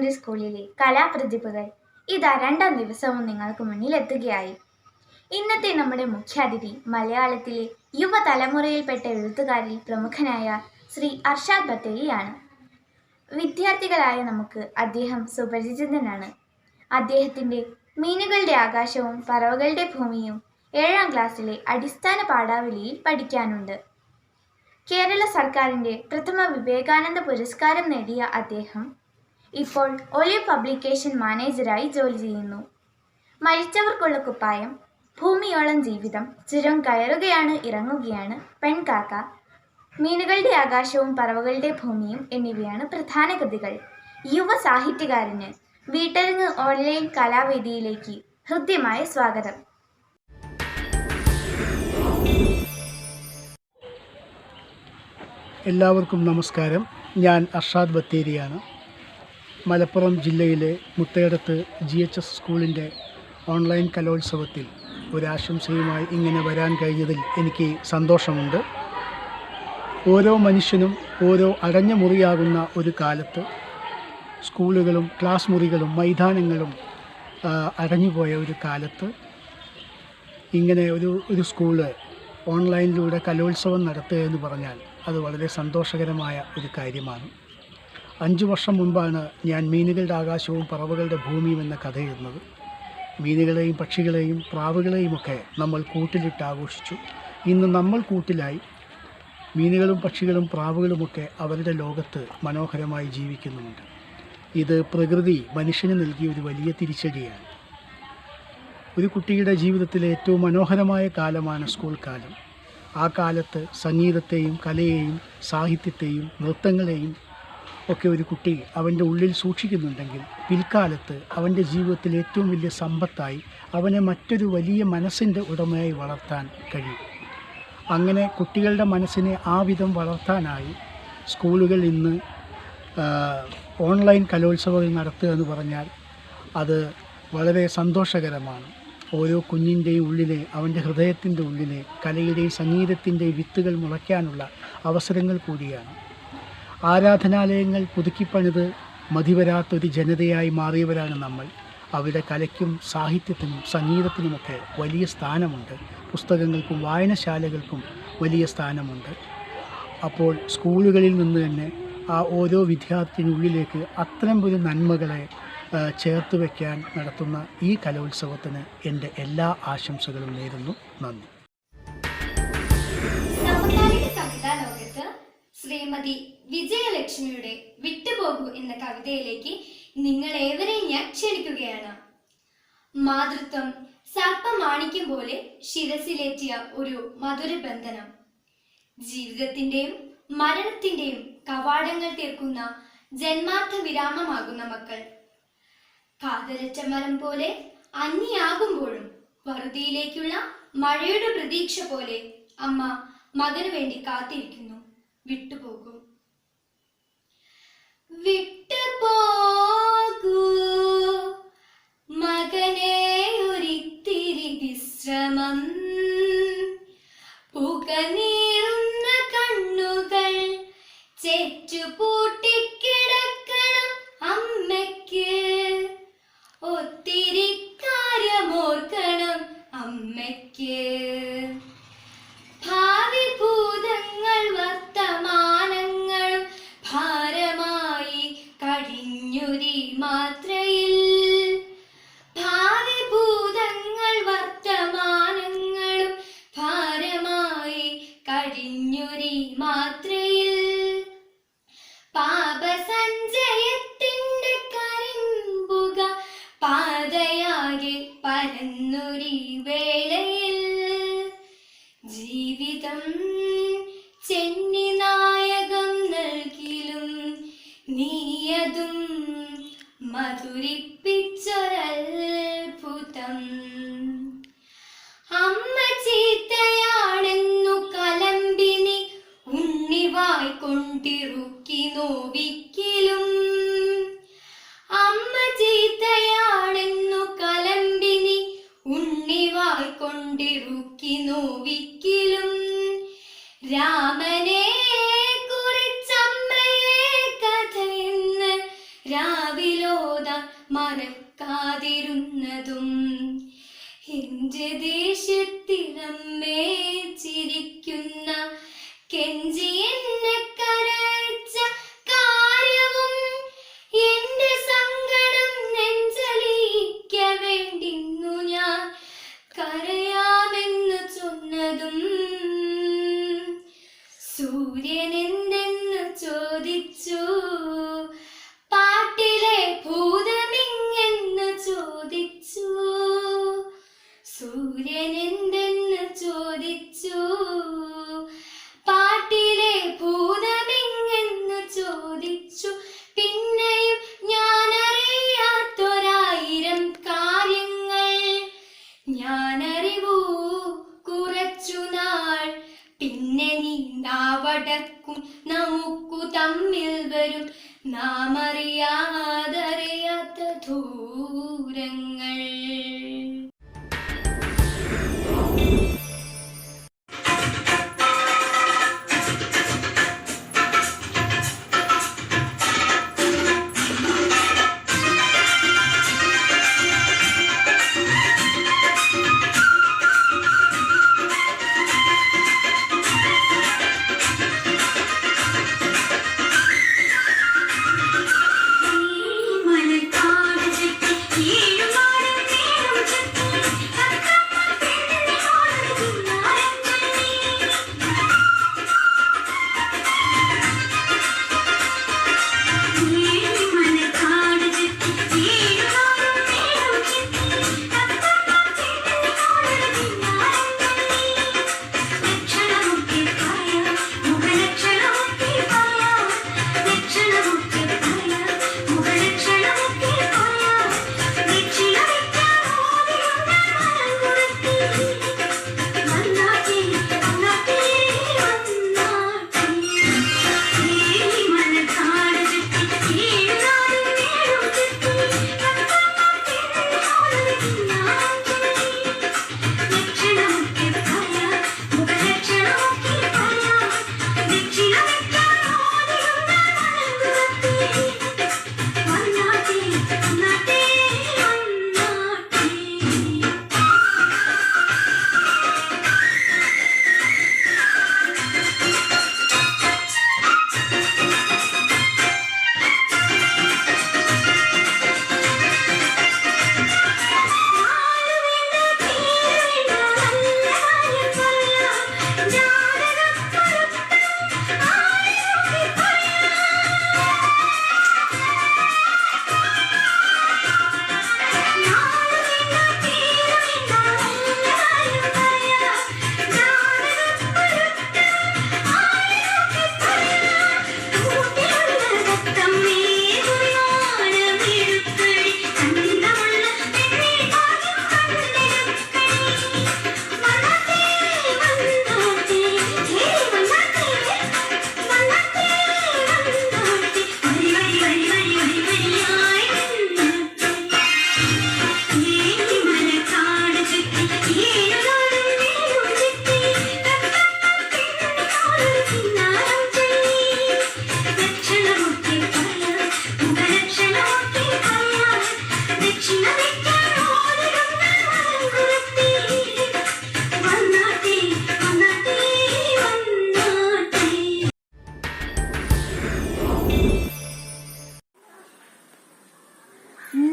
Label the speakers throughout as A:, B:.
A: Secondary സ്കൂളിലെ കലാപ്രതിഭകൾ ഇതാ രണ്ടാം ദിവസവും നിങ്ങൾക്ക് മുന്നിൽ എത്തുകയായി. ഇന്നത്തെ നമ്മുടെ മുഖ്യാതിഥി മലയാളത്തിലെ യുവതലമുറയിൽപ്പെട്ട എഴുത്തുകാരിൽ പ്രമുഖനായ ശ്രീ അർഷാദ് ബത്തേരിയാണ്. വിദ്യാർത്ഥികളായ നമുക്ക് അദ്ദേഹം സുപരിചിതനാണ്. അദ്ദേഹത്തിൻ്റെ മീനുകളുടെ ആകാശവും പറവകളുടെ ഭൂമിയും 7ാം ക്ലാസ്സിലെ അടിസ്ഥാന പാഠാവലിയിൽ പഠിക്കാനുണ്ട്. കേരള സർക്കാരിൻ്റെ പ്രഥമ വിവേകാനന്ദ പുരസ്കാരം നേടിയ അദ്ദേഹം ഇപ്പോൾ ഒലിവ് പബ്ലിക്കേഷൻ മാനേജരായി ജോലി ചെയ്യുന്നു. മരിച്ചവർക്കുള്ള കുപ്പായം, ഭൂമിയോളം ജീവിതം, ചുരം കയറുകയാണ് ഇറങ്ങുകയാണ്, പെൺകാക്ക, മീനുകളുടെ ആകാശവും പറവകളുടെ ഭൂമിയും എന്നിവയാണ് പ്രധാന കൃതികൾ. യുവ സാഹിത്യകാരന് വീട്ടരങ്ങ് ഓൺലൈൻ കലാവേദിയിലേക്ക് ഹൃദ്യമായ സ്വാഗതം.
B: എല്ലാവർക്കും നമസ്കാരം. ഞാൻ അർഷാദ് ബത്തേരിയാണ്. മലപ്പുറം ജില്ലയിലെ മുത്തേടത്ത് GHS സ്കൂളിൻ്റെ ഓൺലൈൻ കലോത്സവത്തിൽ ഒരാശംസയുമായി ഇങ്ങനെ വരാൻ കഴിഞ്ഞതിൽ എനിക്ക് സന്തോഷമുണ്ട്. ഓരോ മനുഷ്യനും ഓരോ അടഞ്ഞ മുറിയാകുന്ന ഒരു കാലത്ത് സ്കൂളുകളും ക്ലാസ് മുറികളും മൈതാനങ്ങളും അടഞ്ഞുപോയ ഒരു കാലത്ത് ഇങ്ങനെ ഒരു സ്കൂള് ഓൺലൈനിലൂടെ കലോത്സവം നടത്തുക എന്ന് പറഞ്ഞാൽ അത് വളരെ സന്തോഷകരമായ ഒരു കാര്യമാണ്. 5 വർഷം മുൻപാണ് ഞാൻ മീനുകളുടെ ആകാശവും പറവകളുടെ ഭൂമിയും എന്ന കഥ എഴുതുന്നത്. മീനുകളെയും പക്ഷികളെയും പ്രാവുകളെയുമൊക്കെ നമ്മൾ കൂട്ടിലിട്ട് ആഘോഷിച്ചു. ഇന്ന് നമ്മൾ കൂട്ടിലായി. മീനുകളും പക്ഷികളും പ്രാവുകളുമൊക്കെ അവരുടെ ലോകത്ത് മനോഹരമായി ജീവിക്കുന്നുമുണ്ട്. ഇത് പ്രകൃതി മനുഷ്യന് നൽകിയ ഒരു വലിയ തിരിച്ചടിയാണ്. ഒരു കുട്ടിയുടെ ജീവിതത്തിലെ ഏറ്റവും മനോഹരമായ കാലമാണ് സ്കൂൾ കാലം. ആ കാലത്ത് സംഗീതത്തെയും കലയെയും സാഹിത്യത്തെയും നൃത്തങ്ങളെയും ഒക്കെ ഒരു കുട്ടി അവൻ്റെ ഉള്ളിൽ സൂക്ഷിക്കുന്നുണ്ടെങ്കിൽ പിൽക്കാലത്ത് അവൻ്റെ ജീവിതത്തിൽ ഏറ്റവും വലിയ സമ്പത്തായി അവനെ മറ്റൊരു വലിയ മനസ്സിൻ്റെ ഉടമയായി വളർത്താൻ കഴിയും. അങ്ങനെ കുട്ടികളുടെ മനസ്സിനെ ആ വിധം വളർത്താനായി സ്കൂളുകൾ ഇന്ന് ഓൺലൈൻ കലോത്സവങ്ങൾ നടത്തുക എന്ന് പറഞ്ഞാൽ അത് വളരെ സന്തോഷകരമാണ്. ഓരോ കുഞ്ഞിൻ്റെയും ഉള്ളിലെ അവൻ്റെ ഹൃദയത്തിൻ്റെ ഉള്ളിലെ കലയുടെയും സംഗീതത്തിൻ്റെയും വിത്തുകൾ മുളയ്ക്കാനുള്ള അവസരങ്ങൾ കൂടിയാണ്. ആരാധനാലയങ്ങൾ പുതുക്കിപ്പണിത് മതിവരാത്തൊരു ജനതയായി മാറിയവരാണ് നമ്മൾ. അവിടെ കലയ്ക്കും സാഹിത്യത്തിനും സംഗീതത്തിനുമൊക്കെ വലിയ സ്ഥാനമുണ്ട്. പുസ്തകങ്ങൾക്കും വായനശാലകൾക്കും വലിയ സ്ഥാനമുണ്ട്. അപ്പോൾ സ്കൂളുകളിൽ നിന്ന് തന്നെ ആ ഓരോ വിദ്യാർത്ഥിനുള്ളിലേക്ക് അത്തരം ഒരു നന്മകളെ ചേർത്ത് വയ്ക്കാൻ നടത്തുന്ന ഈ കലോത്സവത്തിന് എൻ്റെ എല്ലാ ആശംസകളും നേരുന്നു. നന്ദി.
C: സമകാലിക കവിതാ ലോകത്ത് ശ്രീമതി വിജയലക്ഷ്മിയുടെ വിട്ടുപോകൂ എന്ന കവിതയിലേക്ക് നിങ്ങളേവരെയും ഞാൻ ക്ഷണിക്കുകയാണ്. മാതൃത്വം സർപ്പമാണിക്യം പോലെ ശിരസിലേറ്റിയ ഒരു മധുരബന്ധനം, ജീവിതത്തിന്റെയും മരണത്തിന്റെയും കവാടങ്ങൾ തീർക്കുന്ന ജന്മാർത്ഥ വിരാമമാകുന്ന മക്കൾ, കാതലച്ച മരം പോലെ അന്യാകുമ്പോഴും വറുതിയിലേക്കുള്ള മഴയുടെ പ്രതീക്ഷ പോലെ അമ്മ മകനു വേണ്ടി കാത്തിരിക്കുന്നു. വിട്ടുപോകൂ, വിട്ടുപോകൂ മകനെ, ഒരിത്തിരി വിശ്രമം, പുകനീറുന്ന കണ്ണുകൾ ചേറ്റുപൂട്ടിക്കിടക്കണം അമ്മയ്ക്ക്, ഒത്തിരി കാര്യമോർക്കണം അമ്മയ്ക്ക്. ഭാവി ഭൂതങ്ങൾ വർത്തമാനങ്ങളും ഭാരമായി കഴിഞ്ഞൊരി മാത്രയിൽ, ഭാവി ഭൂതങ്ങൾ വർത്തമാനങ്ങളും ഭാരമായി കഴിഞ്ഞൊരി മാത്രയിൽ, പാപസഞ്ചയത്തിൻ്റെ കരിമ്പുക പാതയാകെ പരന്നൊരി വേളയിൽ, ജീവിതം ചെന്നി നായകം നൽകിലും നീയതും മധുരിപ്പിച്ചൊരത്ഭുതം. അമ്മ ചീത്തയാണെന്നു കലമ്പിനി ഉണ്ണിവായി കൊണ്ടിറുക്കി നോവിക്കിലും, അമ്മ ചീത്തയാണെന്നു കലമ്പിനി ഉണ്ണിവായി അറിയാതിരുന്നതും എന്റെ ദേശത്തിലമ്മേ ചിരിക്കുന്ന കെഞ്ചി എന്നെ കരയിച്ച കാര്യവും എന്റെ സങ്കടം നെഞ്ചലിക്ക വേണ്ടിന്നു ഞാൻ കരയാമെന്ന് ചൊന്നതും സൂര്യൻ എന്തെന്ന് ചോദിച്ചു പാട്ടിലെ ഭൂതമിങ്ങെന്ന് ചോദിച്ചു സൂര്യൻ എന്തെന്ന് ചോദിച്ചു പാട്ടിലെ ഭൂതമിങ്ങെന്ന് ചോദിച്ചു പിന്നെയും ഞാൻ അറിയാത്തൊരായിരം കാര്യങ്ങൾ ഞാനറിവൂ കുറച്ചുനാൾ പിന്നെ നീന്താവടക്കും നമുക്കു തമ്മിൽ വരും നാം അറിയാതറിയാത്ത ദൂരങ്ങൾ.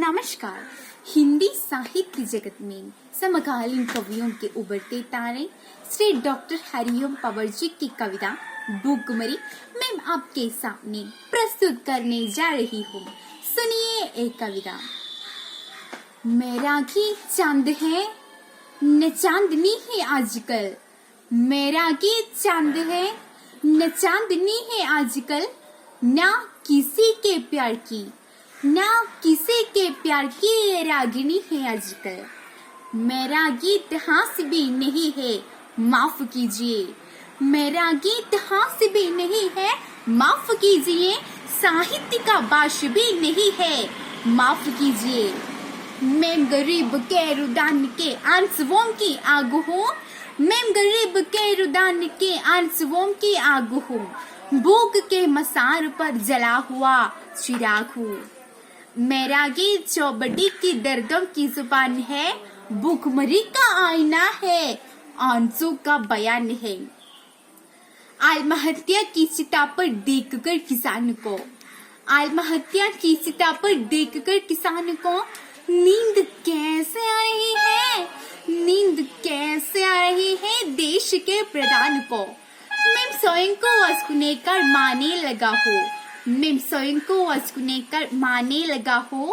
D: नमस्कार। हिंदी साहित्य जगत में समकालीन कवियों के उभरते तारे श्री डॉक्टर हरिओम पवार जी की कविता भूखमरी मैं आपके सामने प्रस्तुत करने जा रही हूँ। सुनिए एक कविता। मेरा की चांद है न चांदनी है आजकल, मेरा की चांद है न चांदनी है आजकल, ना किसी के प्यार की ना किसी के प्यार की ये रागिनी है आजकल। मेरा गीत हास्य भी नहीं है माफ कीजिए, मेरा गीत हास्य भी नहीं है माफ कीजिए, साहित्य का बाश भी नहीं है माफ कीजिए। मैं गरीब के रुदान के आंसुओं की आग हूँ, मैं गरीब के रुदान के आंसुओं की आग हूँ, भूख के मसार पर जला हुआ चिराग हूँ। मेरा गीत चौबड़ी की दर्दों की जुबान है, भूखमरी का आईना है, आंसू का बयान है। आत्महत्या की चिता पर देखकर किसान को, आत्महत्या की चिता पर देखकर किसान को नींद कैसे आ रही है, नींद कैसे आ रही है देश के प्रधान को। मैं स्वयं को वसुने कर माने लगा हूँ, मैं स्वयं को वसुने कर माने लगा हूँ,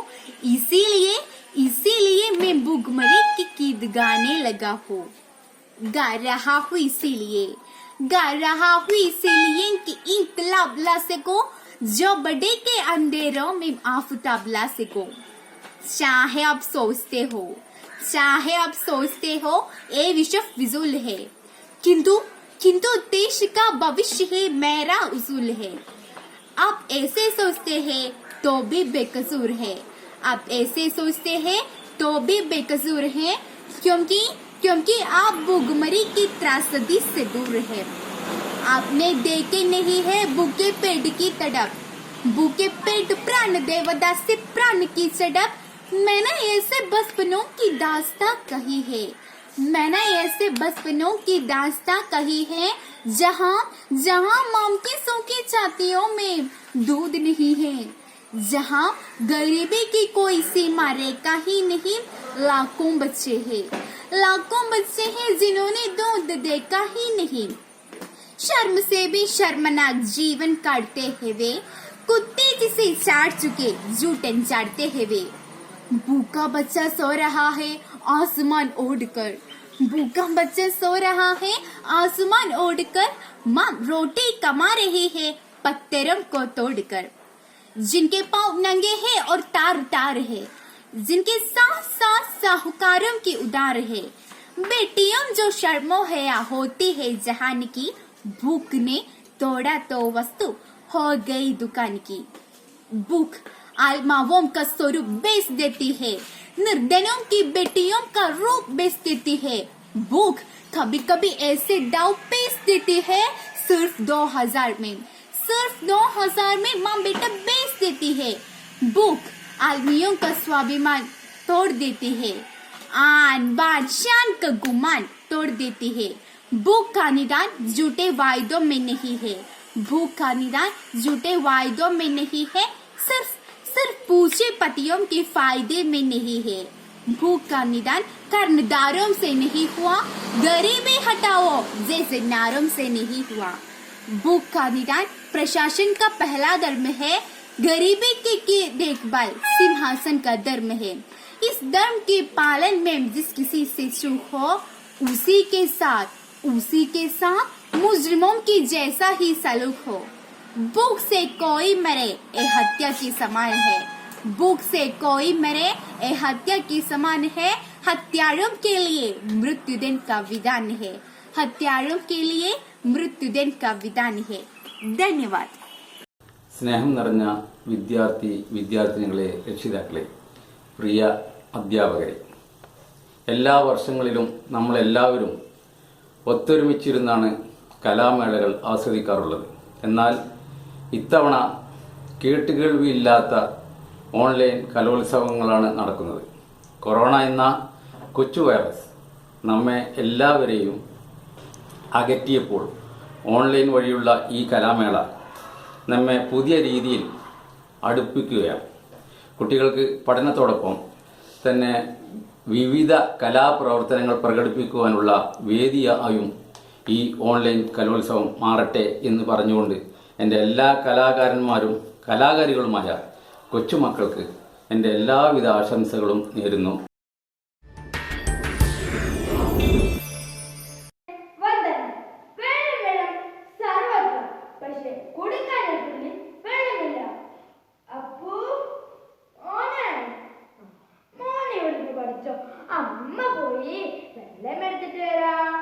D: इसीलिए मैं भूखमरी की गीत गाने लगा हूँ। गा रहा हूँ इसीलिए कि इंकलाब ला सको, जो बड़े के अंधेरों में आफताब ला सको। चाहे आप सोचते हो ये विश्व फिजूल है, किंतु देश का भविष्य है मेरा उसूल है। आप ऐसे सोचते हैं तो भी बेकसूर है, आप ऐसे सोचते हैं तो भी बेकसूर है, क्योंकि आप भूखमरी की त्रासदी से दूर है। आपने देखे नहीं है भूखे पेट की तड़प, भूखे पेट प्राण देवदास से प्राण की सड़प। मैंने ऐसे बचपनों की दास्तां कही है, मैंने ऐसे बचपनों की दास्तां कही है, जहाँ माम की सूखी छातियों में दूध नहीं है, जहाँ गरीबी की कोई सीमा रेखा ही नहीं। लाखों बच्चे हैं जिन्होंने दूध देखा ही नहीं। शर्म से भी शर्मनाक जीवन काटते हैं वे, कुत्ते जिसे चाट चुके जूठन चाटते हैं वे। भूखा बच्चा सो रहा है आसमान ओढ़कर, भूखा बच्चा सो रहा है आसमान ओढ़कर, माँ रोटी कमा रही है पत्थरों को तोड़कर। जिनके पाँव नंगे हैं और तार है, जिनके साथ साहूकारों की उदार है। बेटियों जो शर्मो हया होती है जहान की, भूख ने तोड़ा तो वस्तु हो गई दुकान की। भूख आत्माओं का स्वरूप बेच देती है, निर्धनों की बेटियों का रूप बेच देती है। भूख कभी कभी ऐसे दाव पेश देती है, सिर्फ 2000 में माँ बेटा बेच देती है। भूख आदमियों का स्वाभिमान तोड़ देती है, आन बान शान का गुमान तोड़ देती है। भूख का निदान झूठे वायदों में नहीं है, भूख का निदान झूठे वायदों में नहीं है, सिर्फ पूछे पतियों के फायदे में नहीं है। भूख का निदान कर्णधारों से नहीं हुआ, गरीबी हटाओ जैसे नारों से नहीं हुआ। भूख का निदान प्रशासन का पहला धर्म है, गरीबी की देखभाल सिंहासन का धर्म है। इस धर्म के पालन में जिस किसी से चूक हो, उसी के साथ मुजरिमों की जैसा ही सलूक हो। भूख से कोई मरे ये हत्या की समान है, भूख से कोई मरे ये हत्या की समान है। हत्यारों के लिए मृत्युदंड का विधान है, हत्यारों के लिए मृत्युदंड का विधान है। धन्यवाद।
E: സ്നേഹം നിറഞ്ഞ വിദ്യാർത്ഥിനികളെ, രക്ഷിതാക്കളെ, പ്രിയ അധ്യാപകരെ, എല്ലാ വർഷങ്ങളിലും നമ്മളെല്ലാവരും ഒത്തൊരുമിച്ചിരുന്നാണ് കലാമേളകൾ ആസ്വദിക്കാറുള്ളത്. എന്നാൽ ഇത്തവണ കേട്ടുകേൾവിയില്ലാത്ത ഓൺലൈൻ കലോത്സവങ്ങളാണ് നടക്കുന്നത്. കൊറോണ എന്ന കൊച്ചു വൈറസ് നമ്മെ എല്ലാവരെയും അകറ്റിയപ്പോൾ ഓൺലൈൻ വഴിയുള്ള ഈ കലാമേള നമ്മെ പുതിയ രീതിയിൽ അടുപ്പിക്കുകയാണ്. കുട്ടികൾക്ക് പഠനത്തോടൊപ്പം തന്നെ വിവിധ കലാപ്രവർത്തനങ്ങൾ പ്രകടിപ്പിക്കുവാനുള്ള വേദിയായും ഈ ഓൺലൈൻ കലോത്സവം മാറട്ടെ എന്ന് പറഞ്ഞുകൊണ്ട് എൻ്റെ എല്ലാ കലാകാരന്മാരും കലാകാരികളുമായ കൊച്ചുമക്കൾക്ക് എൻ്റെ എല്ലാവിധ ആശംസകളും നേരുന്നു.
F: അമ്മ പോയി വെള്ളം എടുത്തിട്ട് വരാം.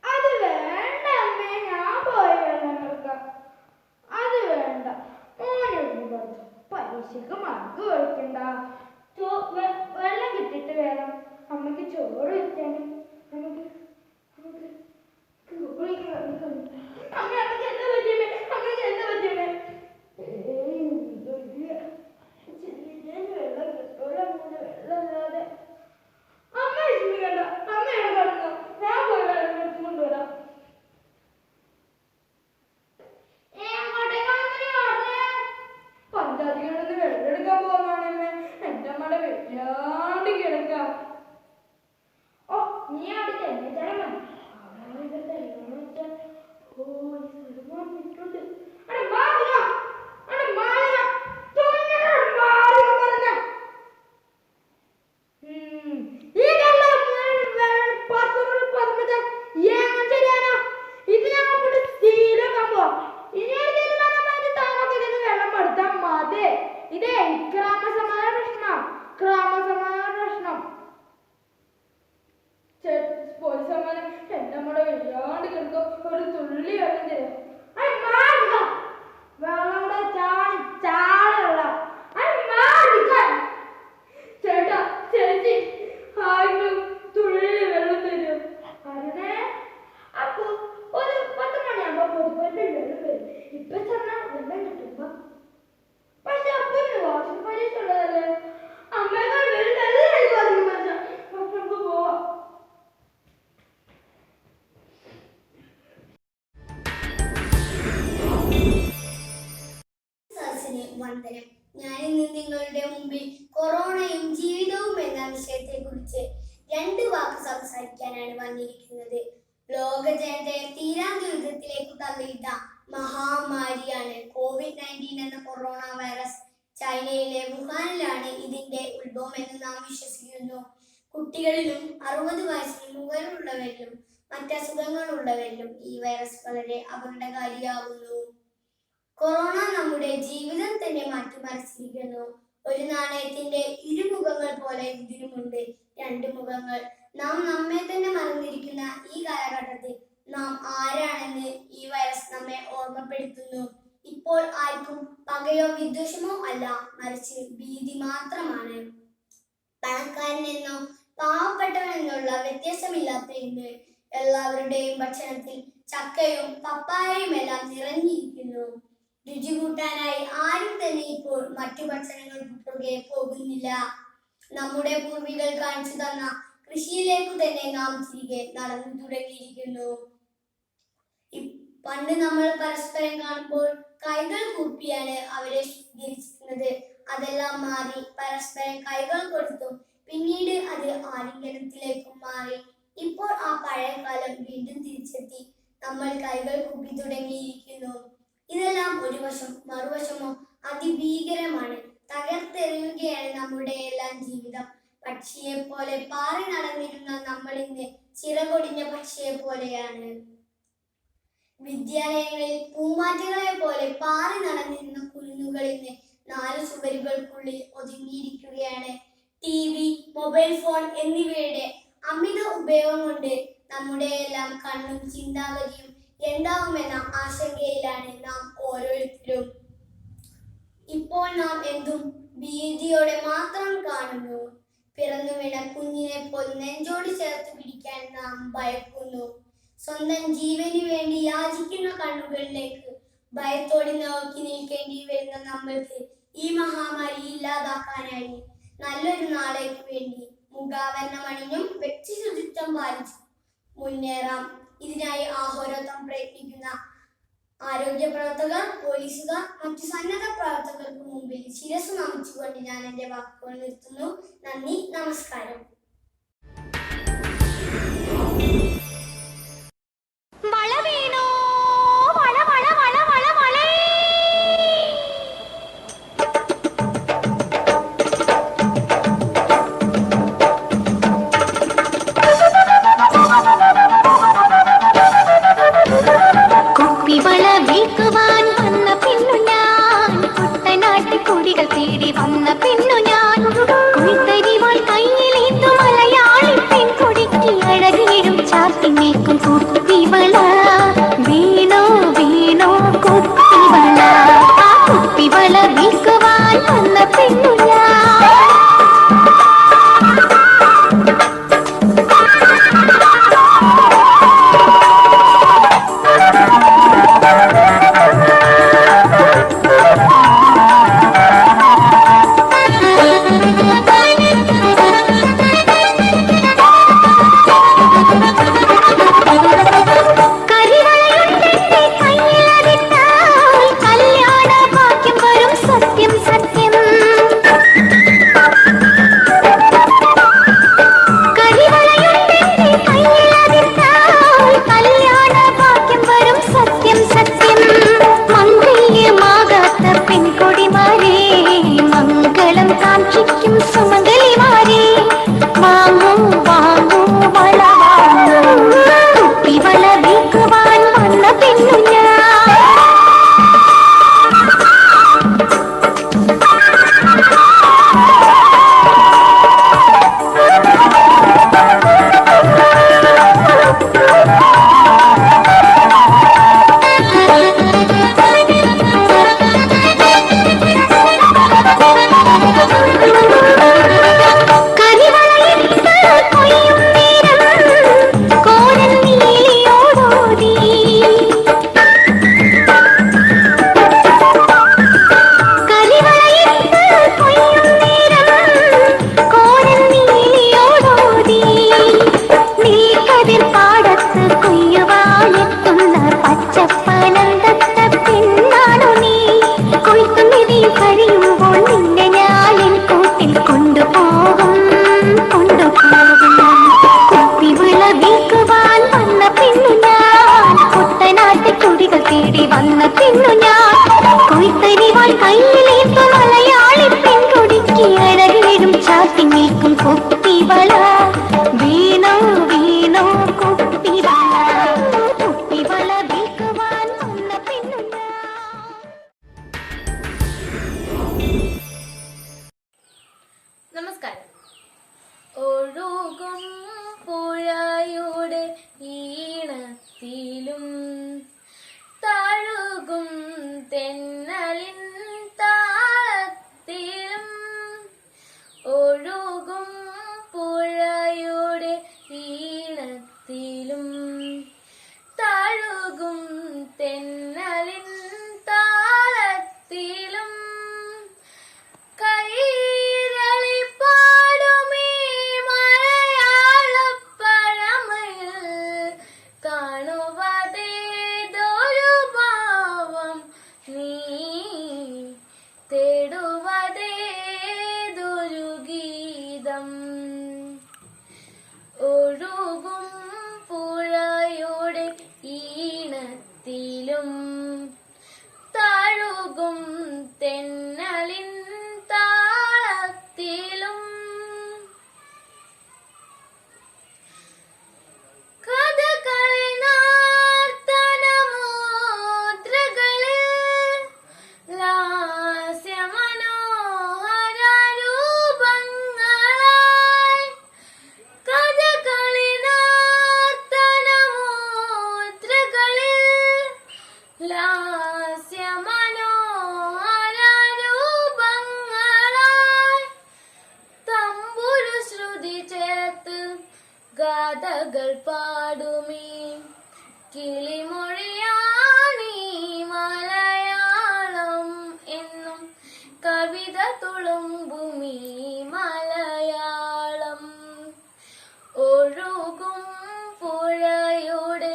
F: അത് വേണ്ട അമ്മേ, ഞാൻ പോയി വെള്ളം എടുക്കാം. അത് വേണ്ട, മോനൊന്ന് പഠിച്ചു. പരീക്ഷയ്ക്ക് മാർക്ക് കഴിക്കണ്ട. വെള്ളം കിട്ടിട്ട് വേണം അമ്മക്ക് ചോറ് വെക്കാനും. നമുക്ക് അമ്മ അമ്മക്ക് എന്താ പറ്റിയമ്മേ? അമ്മക്ക് എന്താ പറ്റിയമ്മേ? ഇട്ടുണ്ട്. അവിടെ മാറിക, അവിടെ മാറിക, തോന്നണ മാറിക പറഞ്ഞ. ഈ കള്ളം പാത്രങ്ങൾ പറഞ്ഞത് ഏങ്ങനെ ശരിയാണോ? ഇത് ഞങ്ങൾ കൊണ്ട് സ്ഥിരക്കാൻ പോവാം. ഇനി ഒരു തീരുമാനമായിട്ട് താങ്കൾക്ക് ഇതിന് വെള്ളം എടുത്താൽ മതി. ഇതേ ക്രമസമാന പ്രശ്നം, ക്രമസമാന പ്രശ്നം. പോലീസ് സമ്മാനം എന്റെ മോടെ വല്ലാണ്ട് കിടക്കോ, ഒരു തുള്ളി വെള്ളം തരും. വെള്ളം കൂടെ ചാടി ചാടുള്ള ചേട്ടാ ചേച്ചി ആരും തുള്ളി വെള്ളം തരും. അങ്ങനെ അപ്പൊ ഒരു 10 മണിയാകുമ്പോ പൊതുവെള്ളം വെള്ളം വരും. ഇപ്പൊ ചെന്നാ വെള്ളം കിട്ടുമ്പോ പക്ഷെ അപ്പൊ വാർഷിക പരീക്ഷ ഉള്ളതല്ലേ, അമ്മേക്കാൾ വെള്ളം എനിക്ക് പറഞ്ഞു പക്ഷെ നമുക്ക് പോവാം.
G: വന്ദനം. ഞാനിന്ന് നിങ്ങളുടെ മുമ്പിൽ കൊറോണയും ജീവിതവും എന്ന വിഷയത്തെ കുറിച്ച് 2 വാക്ക് സംസാരിക്കാനാണ് വന്നിരിക്കുന്നത്. ലോക ജനതയെ തീരാദുരിതത്തിലേക്ക് തള്ളിയിട്ട മഹാമാരിയാണ് COVID-19 എന്ന കൊറോണ വൈറസ്. ചൈനയിലെ വുഹാനിലാണ് ഇതിന്റെ ഉത്ഭവം എന്ന് നാം വിശ്വസിക്കുന്നു. കുട്ടികളിലും 60 വയസ്സിന് മുകളിലുള്ളവരിലും മറ്റസുഖങ്ങളുള്ളവരിലും ഈ വൈറസ് വളരെ അപകടകാരിയാകുന്നു. കൊറോണ നമ്മുടെ ജീവിതം തന്നെ മാറ്റിമറിച്ചിരിക്കുന്നു. ഒരു നാണയത്തിന്റെ ഇരുമുഖങ്ങൾ പോലെ ഇതിനുമുണ്ട് 2 മുഖങ്ങൾ. നാം നമ്മെ തന്നെ മറന്നിരിക്കുന്ന ഈ കാലഘട്ടത്തിൽ നാം ആരാണെന്ന് ഈ വൈറസ് നമ്മെ ഓർമ്മപ്പെടുത്തുന്നു. ഇപ്പോൾ ആർക്കും പകയോ വിദ്വേഷമോ അല്ല, മറിച്ച് ഭീതി മാത്രമാണ്. പണക്കാരനെന്നോ പാവപ്പെട്ടവനെന്നുള്ള വ്യത്യാസമില്ലാത്ത ഇന്ന് എല്ലാവരുടെയും ഭക്ഷണത്തിൽ ചക്കയും പപ്പായയും എല്ലാം നിറഞ്ഞിരിക്കുന്നു. രുചി കൂട്ടാനായി ആരും തന്നെ ഇപ്പോൾ മറ്റു ഭക്ഷണങ്ങൾക്ക് പുറകെ പോകുന്നില്ല. നമ്മുടെ പൂർവികൾ കാണിച്ചു തന്ന കൃഷിയിലേക്കു തന്നെ നാം തിരികെ നടന്നു തുടങ്ങിയിരിക്കുന്നു. പണ്ട് നമ്മൾ പരസ്പരം കാണുമ്പോൾ കൈകൾ കൂപ്പിയാണ് അവരെ സ്വീകരിച്ചിരുന്നത്. അതെല്ലാം മാറി പരസ്പരം കൈകൾ കൊടുത്തും പിന്നീട് അത് ആലിംഗനത്തിലേക്കും മാറി. ഇപ്പോൾ ആ പഴയ കാലം വീണ്ടും തിരിച്ചെത്തി നമ്മൾ കൈകൾ കൂപ്പി തുടങ്ങിയിരിക്കുന്നു. ഇതെല്ലാം ഒരു വശം, മറുവശമോ അതിഭീകരമാണ്. തകർത്തെറിയുകയാണ് നമ്മുടെ എല്ലാം ജീവിതം. പക്ഷിയെ പോലെ പാറി നടന്നിരുന്ന നമ്മൾ ഇന്ന് ചിറകൊടിഞ്ഞ പക്ഷിയെ പോലെയാണ്. വിദ്യാലയങ്ങളിൽ പൂമ്പാറ്റകളെ പോലെ പാറി നടന്നിരുന്ന കുരുന്നുകൾ ഇന്ന് 4 ചുവരുകൾക്കുള്ളിൽ ഒതുങ്ങിയിരിക്കുകയാണ്. TV, മൊബൈൽ ഫോൺ എന്നിവയുടെ അമിത ഉപയോഗം കൊണ്ട് നമ്മുടെ എല്ലാം കണ്ണും ചിന്താഗതിയും എന്താവുമെന്ന ആശങ്കയിലാണ് നാം ഓരോരുത്തരും. ഇപ്പോൾ നാം എന്തും ഭീതിയോടെ മാത്രം കാണുന്നു. പിറന്നു വീണ കുഞ്ഞിനെ പോൽ നെഞ്ചോട് ചേർത്ത് പിടിക്കാൻ നാം ഭയക്കുന്നു. സ്വന്തം ജീവന് വേണ്ടി യാചിക്കുന്ന കണ്ണുകളിലേക്ക് ഭയത്തോടെ നോക്കി നിൽക്കേണ്ടി വരുന്ന നമ്മൾക്ക് ഈ മഹാമാരി ഇല്ലാതാക്കാനായി നല്ലൊരു നാളേക്ക് വേണ്ടി മുഖാവരണമണിഞ്ഞും വ്യക്തി ശുചിത്വം പാലിച്ചു മുന്നേറാം. ഇതിനായി ആഹോരാത്രം പ്രയത്നിക്കുന്ന ആരോഗ്യ പ്രവർത്തകർ, പോലീസുകാർ, മറ്റു സന്നദ്ധ പ്രവർത്തകർക്ക് മുമ്പിൽ ശിരസ് നമിച്ചുകൊണ്ട് ഞാൻ എൻ്റെ വാക്കുകൾ നിർത്തുന്നു. നന്ദി, നമസ്കാരം.
A: ഗാഥകൾ പാടുമീ കിളിമൊഴിയാണീ മലയാളം എന്നും കവിത തുളുമ്പുമീ മലയാളം. ഒഴുകും പുഴയുടെ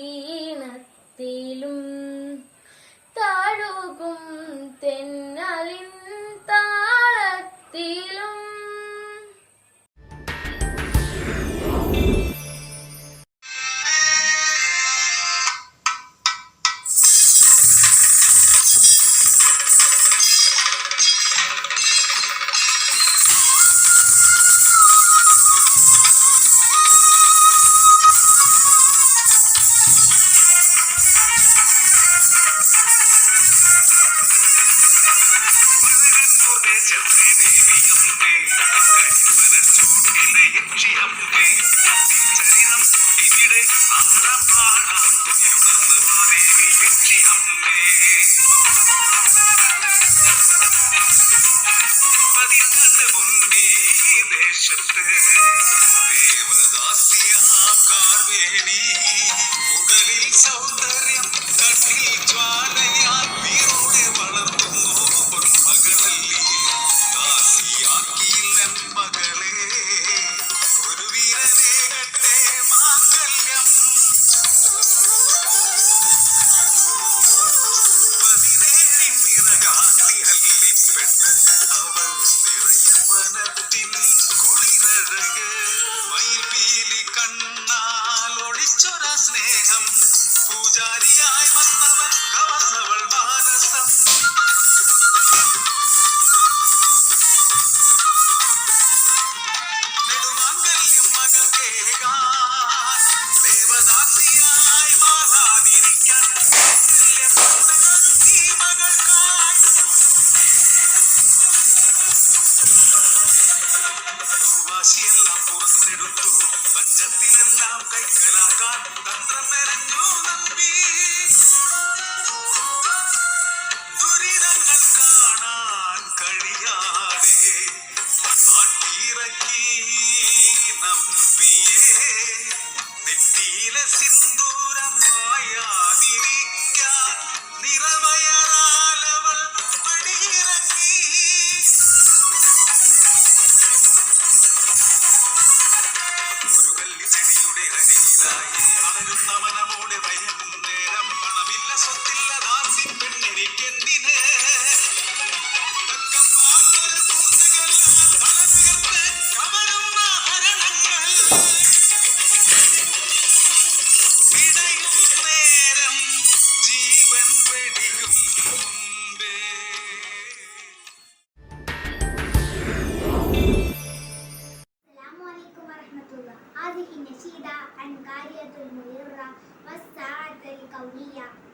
A: ഈണത്തിലും താഴുകും തെന്നലിൻ താളത്തിലും.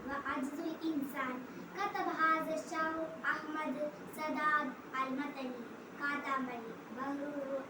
G: وعجز الإنسان. كتب هذا الشاعر أحمد سداد المدني കാത്താമ്പള്ളി ബഹ്റൂർ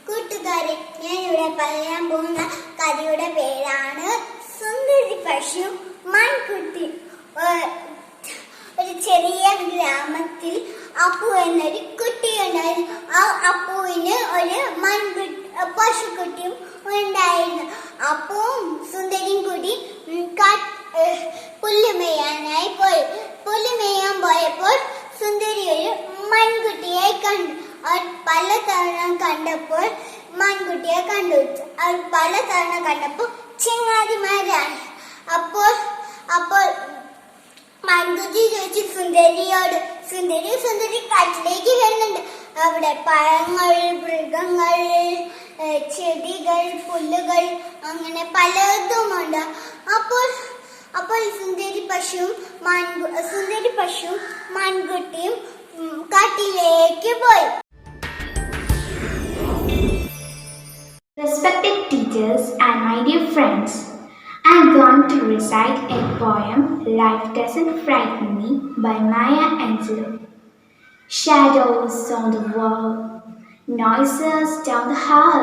G: കൂട്ടുകാരെ, ഞാനിവിടെ പറയാൻ പോകുന്ന കഥയുടെ പേരാണ് സുന്ദരി പശു മൺകുട്ടി. ഒരു ചെറിയ ഗ്രാമത്തിൽ അപ്പു എന്നൊരു കുട്ടി ഉണ്ടായിരുന്നു. ആ അപ്പുവിന് ഒരു പശുക്കുട്ടിയും ഉണ്ടായിരുന്നു. അപ്പുവും സുന്ദരിയും കൂടി പുല്ലുമേയാനായി പോയി. പുല്ലുമേയാൻ പോയപ്പോൾ സുന്ദരി ഒരു മൺകുട്ടിയായി കണ്ടു. അവർ പലതവണ കണ്ടപ്പോൾ മാൻകുട്ടിയെ കണ്ടു. അവർ പലതവണ കണ്ടപ്പോൾ ചിങ്ങാതിമാരാണ്. അപ്പോൾ മാൻകുട്ടി ചോദിച്ചു സുന്ദരിയോട്. സുന്ദരി കാട്ടിലേക്ക് വരുന്നുണ്ട്. അവിടെ പഴങ്ങൾ, മൃഗങ്ങൾ, ചെടികൾ, പുല്ലുകൾ, അങ്ങനെ പലതുമുണ്ട്. അപ്പോൾ സുന്ദരി പശുവും മാൻകുട്ടിയും കാട്ടിലേക്ക് പോയി.
H: Respected teachers and my dear friends, I am going to recite a poem, Life Doesn't Frighten Me by Maya Angelou. Shadows on the wall, noises down the hall,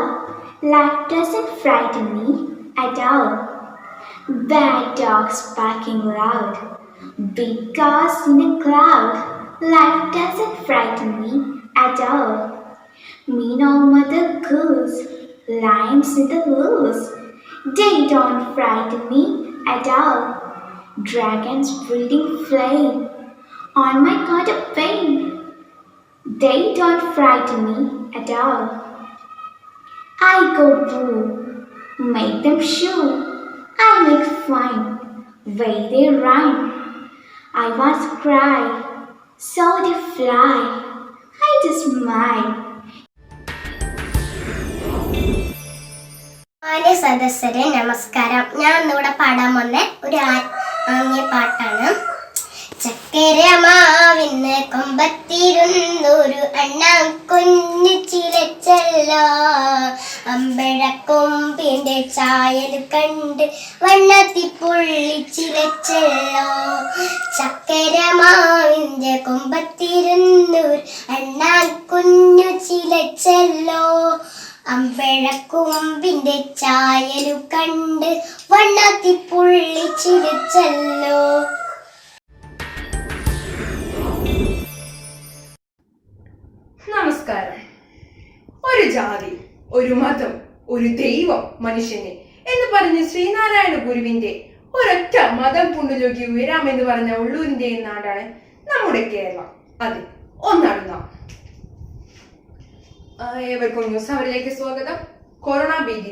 H: life doesn't frighten me at all. Bad dogs barking loud, big cars in a cloud, life doesn't frighten me at all. Mean old mother goose, lions in the loose, they don't frighten me at all. Dragons breathing flame on my god of pain, they don't frighten me at all. I go boo, make them shoo, I make fun, way they rhyme. I once cry, so they fly, I just smile.
G: മാന്യ സദസ്സരെ നമസ്കാരം. ഞാൻ ഇന്നിവിടെ പാടാൻ വന്ന ഒരു ആത്മീയ പാട്ടാണ്. ചക്കരമാവിന്ന് കൊമ്പത്തിരുന്നൊരു അണ്ണാൻ കുഞ്ഞു ചിലച്ചല്ലോ, അമ്പഴക്കൊമ്പിന്റെ ചായൽ കണ്ട് വണ്ണത്തിപ്പുള്ളി ചിലച്ചല്ലോ. ചക്കരമാവിന്റെ കൊമ്പത്തിരുന്നൊരു അണ്ണാൻ കുഞ്ഞു ചിലച്ചല്ലോ, അമ്പഴക്കൊമ്പിന്റെ ചായലു കണ്ട് വണ്ണത്തിപ്പുള്ളി ചിരിച്ചല്ലോ.
F: നമസ്കാരം. ഒരു ജാതി, ഒരു മതം, ഒരു ദൈവം മനുഷ്യനെ എന്ന് പറഞ്ഞ് ശ്രീനാരായണ ഗുരുവിന്റെ ഒരൊറ്റ മതം പുണ്ടുലോക്കി ഉയരാമെന്ന് പറഞ്ഞ ഉള്ളൂരിന്റെ നാടാണ് നമ്മുടെ കേരളം. അതെ, ഒന്നാണ് നാം. ഏവർക്കും ന്യൂസ് അവരിലേക്ക് സ്വാഗതം. കൊറോണ ഭീതി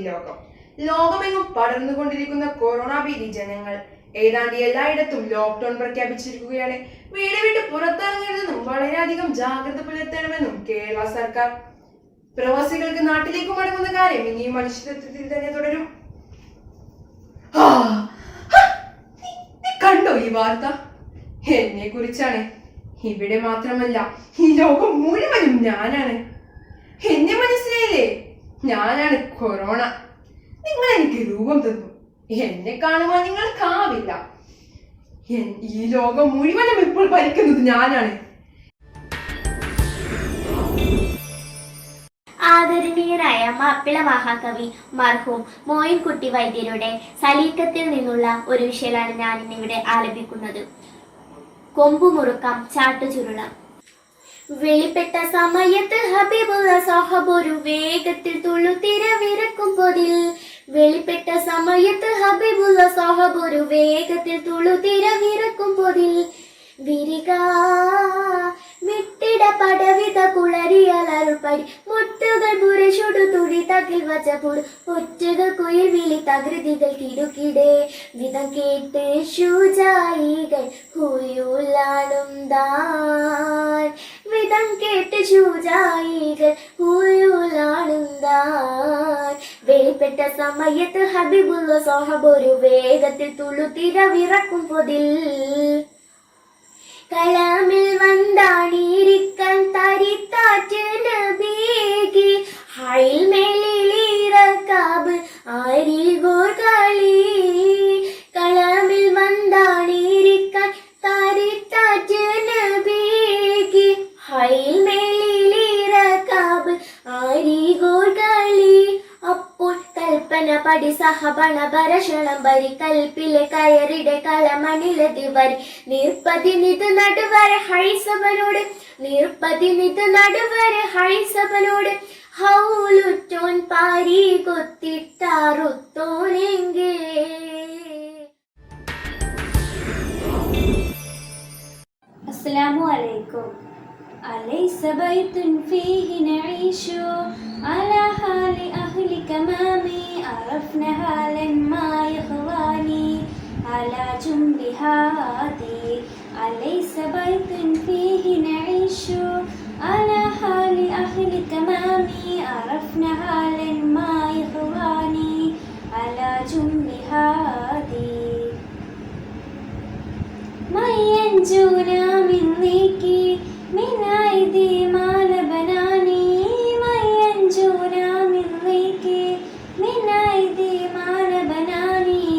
F: ലോകമെങ്ങും പടർന്നുകൊണ്ടിരിക്കുന്ന കൊറോണ ഭീതി ജനങ്ങൾ ഏതാണ്ട് എല്ലായിടത്തും ലോക്ക്ഡൌൺ പ്രഖ്യാപിച്ചിരിക്കുകയാണ്. വീട് വിട്ട് പുറത്തിറങ്ങരുതെന്നും വളരെയധികം ജാഗ്രത പുലർത്തണമെന്നും കേരള സർക്കാർ. പ്രവാസികൾക്ക് നാട്ടിലേക്ക് മടങ്ങുന്ന കാര്യം ഇനിയും അനിശ്ചിതത്വത്തിൽ തന്നെ തുടരും. കണ്ടോ ഈ വാർത്ത? എന്നെ കുറിച്ചാണ്. ഇവിടെ മാത്രമല്ല, ഈ ലോകം മുഴുവനും ഞാനാണ്. എന്നെ മനസ്സിലായില്ലേ? ഞാനാണ് കൊറോണ. നിങ്ങൾ എനിക്ക് രൂപം തന്നു, എന്നെ കാണുവാൻ നിങ്ങൾക്കാവില്ല. ഈ ലോകം മുഴുവനും ഇപ്പോൾ ഭരിക്കുന്നത് ഞാനാണ്.
A: ആദരണീയരായ മാപ്പിള മഹാകവി മർഹൂം മോയിൻകുട്ടി വൈദ്യരുടെ സലീക്കത്തിൽ നിന്നുള്ള ഒരു വിഷയമാണ് ഞാൻ ഇന്നിവിടെ ആലപിക്കുന്നത്. കൊമ്പുമുറുക്കം ചാട്ടുചുരുളാം. വെളിപ്പെട്ട സമയത്ത് ഹബീബുള്ള സാഹബ് ഒരു വേഗത്തിൽ തുള്ളുതിര വിറക്കും പൊതിൽ. വെളിപ്പെട്ട സമയത്ത് ഹബീബുള്ള സാഹബ് ഒരു വേഗത്തിൽ തുള്ളുതിര വിറക്കും പൊതിൽ. വിരിക വിട്ടിട പടവിത കുളരിയലറുപടി മുട്ടുകൾ പുരശുടു തുടി തകിൽ വച്ചപ്പോൾ ഒറ്റകൾ കുയിൽ വിളി തകൃതികൾ കിടുകിടെ വിധം കേട്ട് ശൂജായികൾ ഹുയുലാടും താൻ. വിധം കേട്ട് ശൂജായികൾ ഹുയുലാടും താൻ. വെളിപ്പെട്ട സമയത്ത് ഹബീബുള്ള സാഹബ് ഒരു വേഗത്തിൽ തുള്ളുതിര വിറക്കും പൊതിൽ. കലാമിൽ വந்தாണിരിക്കാൻ തരിത്താറ്റ് നബിയേകി ഹൈൽ മേലിലിറക്കാബ് ആരിഗോർ കളി. കലാമിൽ വந்தாണിരിക്കാൻ തരിത്താറ്റ് നബിയേകി ഹൈൽ മേലിലിറക്കാബ് ആരിഗോർ കളി. അപ്പോൾ കൽപ്പന പടി സഹബണ ഭരഷണം വരി കൽപ്പിലെ കയറിടെ കളമണിലതി വരി നീർപ്പതിനിത് നടുവരെ ഹൈസവനോട്. നീർപ്പതിനിത് നടുവരെ ഹൈസവനോട് ഹൗലുറ്റോൻ പാരി കൊത്തിട്ടാറുത്തോനെങ്കേ.
H: അസ്സലാമു അലൈക്കും.
A: أليس بيت فيه نعيش على حال أهلك مامي عرفنا حالا ما يخواني على جنب هادي أليس بيت فيه نعيش على حال أهلك مامي عرفنا حالا ما يخواني على جنب هادي من ينجونا من ضيقي من أيدي ما لبناني من ينجونا من ضيقي من أيدي ما لبناني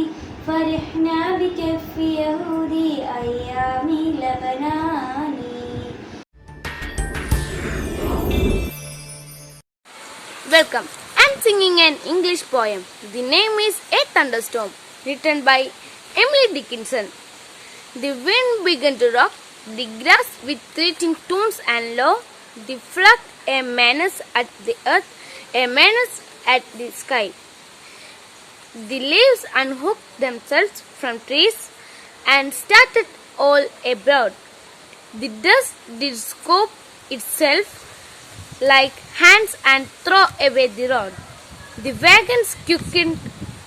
A: فرحنا بكف يهودي أيام لبناني.
I: Welcome. I'm singing an English poem. The name is A Thunderstorm, written by Emily Dickinson. The wind began to rock the grass with threatening tones and low, the flock a menace at the earth, a menace at the sky. The leaves unhooked themselves from trees and started all abroad. The dust did scoop itself like hands and throw away the road. The wagons quickened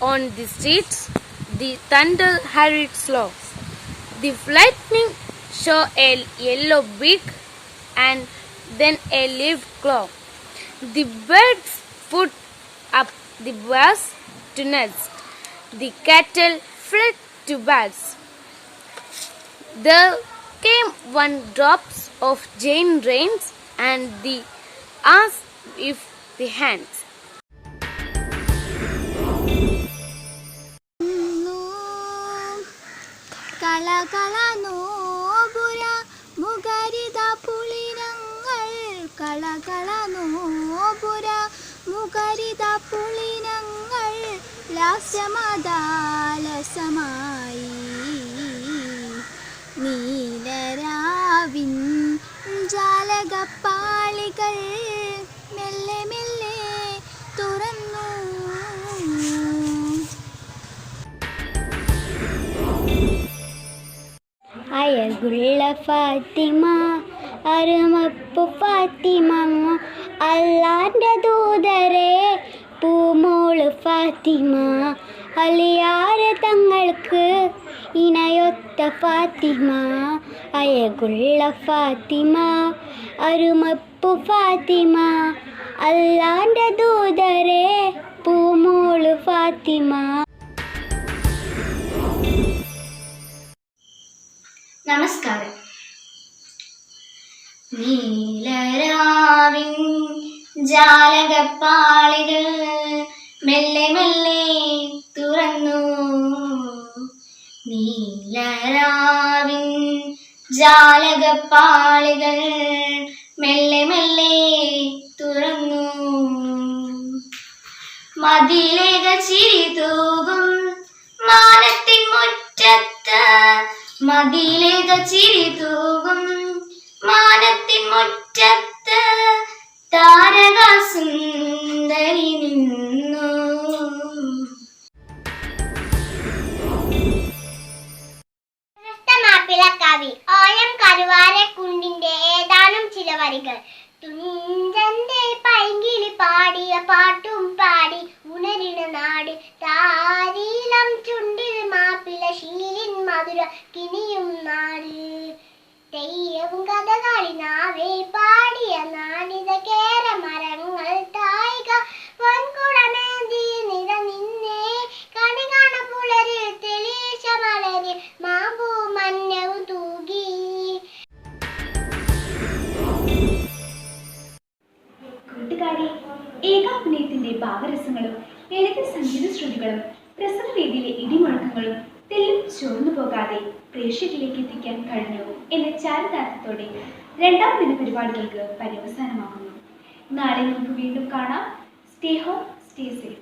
I: on the streets, the thunder hurried slow. The lightning show a yellow beak and then a leaf claw. The birds put up the bars to nest. The cattle fled to beds. There came one drops of Jane rains and the asked if the hands.
H: കളകളനോപുര മുഖരിത പുളിനങ്ങൾ കളകളനോപുര മുഖരിത പുളിനങ്ങൾ ലാസ്യമദാലസമായി നീലരാവിൻ ജാലകപ്പാളികൾ മെല്ലെ മെല്ലെ തുറന്നു.
A: അഴകുള്ള ഫാത്തിമ അരുമപ്പു ഫാത്തിമ അല്ലാന്റെ ദൂതരെ പൂമോള് ഫാത്തിമ അലിയാരെ തങ്ങൾക്ക് ഇണയൊത്ത ഫാത്തിമ അഴകുള്ള ഫാത്തിമ അരുമപ്പു ഫാത്തിമ അല്ലാന്റെ ദൂതരെ പൂമോള് ഫാത്തിമ.
G: നമസ്കാരം. നീലരാവിൻ ജാലകപ്പാളികൾ മെല്ലെ മെല്ലെ തുറന്നു. നീലരാവിൻ ജാലകപ്പാളികൾ മെല്ലെ മെല്ലെ തുറന്നു. മതിലേക ചിരി തൂകും മാനത്തിൻ മുറ്റത്ത് മതിലേക ചിരി തൂകും മാനത്തിൻ മുറ്റത്ത് താരകാസുന്ദരി നിന്നു. മാപ്പിളക്കവി ഓയം കരുവാരക്കുണ്ടിന്റെ ഏതാനും ചില വരികൾ. തുഞ്ചന്റെ പൈങ്കിളി പാടിയ പാട്ടും പാടി ഉണരിട നാട് താരീലം ചുണ്ടിൽ മാപ്പിള ശീലിൻ മധുര കിനിയും നാട്. തെയ്യവും കഥകളി നാവേ പാടിയ നാടിത കേര മരങ്ങൾ തായിക പൊൻകുടമേന്തി നിര നിന്നെ കണി കാണ പുലരിൽ തെളിച്ച മലരിൽ മാമ്പൂ മഞ്ഞവും തൂകി.
D: കൂട്ടുകാരി, ഏകാഭിനയത്തിന്റെ ഭാവരസങ്ങളും ലളിത സംഗീത ശ്രുതികളും പ്രസംഗവേദിയിലെ ഇടിമുഴക്കങ്ങളും തെല്ലും ചോർന്നു പോകാതെ പ്രേക്ഷകരിലേക്ക് എത്തിക്കാൻ കഴിഞ്ഞു എന്ന ചാരിതാർത്ഥത്തോടെ രണ്ടാം ദിന പരിപാടികൾക്ക് പര്യവസാനമാകുന്നു. നാളെ നമുക്ക് വീണ്ടും കാണാം. Stay home, stay safe.